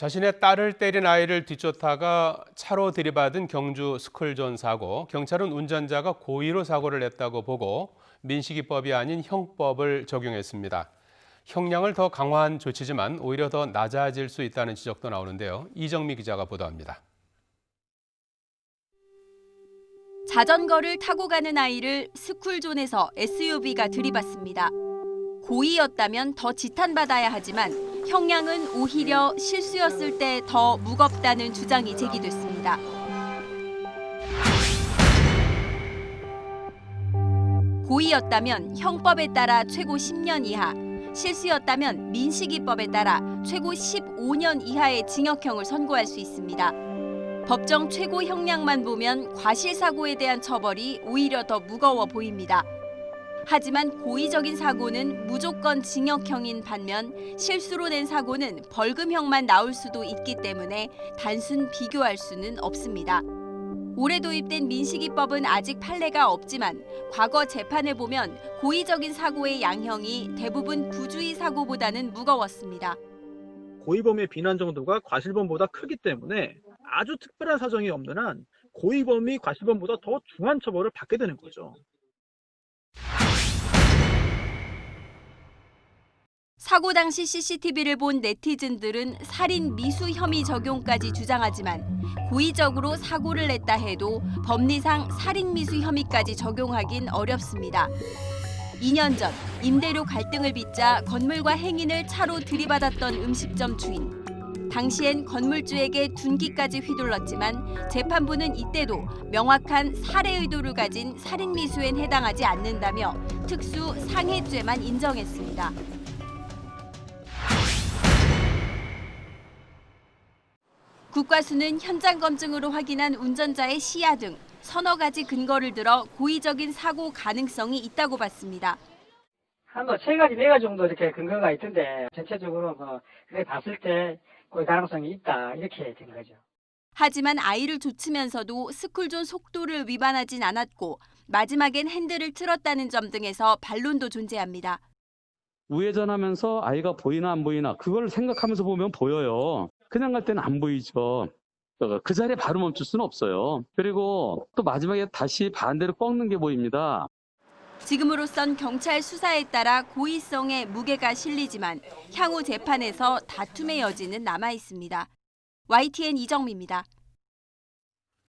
자신의 딸을 때린 아이를 뒤쫓다가 차로 들이받은 경주 스쿨존 사고, 경찰은 운전자가 고의로 사고를 냈다고 보고 민식이법이 아닌 형법을 적용했습니다. 형량을 더 강화한 조치지만 오히려 더 낮아질 수 있다는 지적도 나오는데요. 이정미 기자가 보도합니다. 자전거를 타고 가는 아이를 스쿨존에서 SUV가 들이받습니다. 고의였다면 더 지탄받아야 하지만 형량은 오히려 실수였을 때 더 무겁다는 주장이 제기됐습니다. 고의였다면 형법에 따라 최고 10년 이하, 실수였다면 민식이법에 따라 최고 15년 이하의 징역형을 선고할 수 있습니다. 법정 최고 형량만 보면 과실사고에 대한 처벌이 오히려 더 무거워 보입니다. 하지만 고의적인 사고는 무조건 징역형인 반면 실수로 낸 사고는 벌금형만 나올 수도 있기 때문에 단순 비교할 수는 없습니다. 올해 도입된 민식이법은 아직 판례가 없지만 과거 재판을 보면 고의적인 사고의 양형이 대부분 부주의 사고보다는 무거웠습니다. 고의범의 비난 정도가 과실범보다 크기 때문에 아주 특별한 사정이 없는 한 고의범이 과실범보다 더 중한 처벌을 받게 되는 거죠. 사고 당시 CCTV를 본 네티즌들은 살인 미수 혐의 적용까지 주장하지만 고의적으로 사고를 냈다 해도 법리상 살인 미수 혐의까지 적용하긴 어렵습니다. 2년 전 임대료 갈등을 빚자 건물과 행인을 차로 들이받았던 음식점 주인. 당시엔 건물주에게 둔기까지 휘둘렀지만 재판부는 이때도 명확한 살해 의도를 가진 살인 미수엔 해당하지 않는다며 특수 상해죄만 인정했습니다. 국과수는 현장 검증으로 확인한 운전자의 시야 등 서너 가지 근거를 들어 고의적인 사고 가능성이 있다고 봤습니다. 한 세 가지, 네 가지 정도 이렇게 근거가 있던데 전체적으로 그래 봤을 때 고의 가능성이 있다 이렇게 된 거죠. 하지만 아이를 좇으면서도 스쿨존 속도를 위반하진 않았고 마지막엔 핸들을 틀었다는 점 등에서 반론도 존재합니다. 우회전하면서 아이가 보이나 안 보이나 그걸 생각하면서 보면 보여요. 그냥 갈 때는 안 보이죠. 그 자리에 바로 멈출 수는 없어요. 그리고 또 마지막에 다시 반대로 꺾는 게 보입니다. 지금으로선 경찰 수사에 따라 고의성에 무게가 실리지만 향후 재판에서 다툼의 여지는 남아 있습니다. YTN 이정미입니다.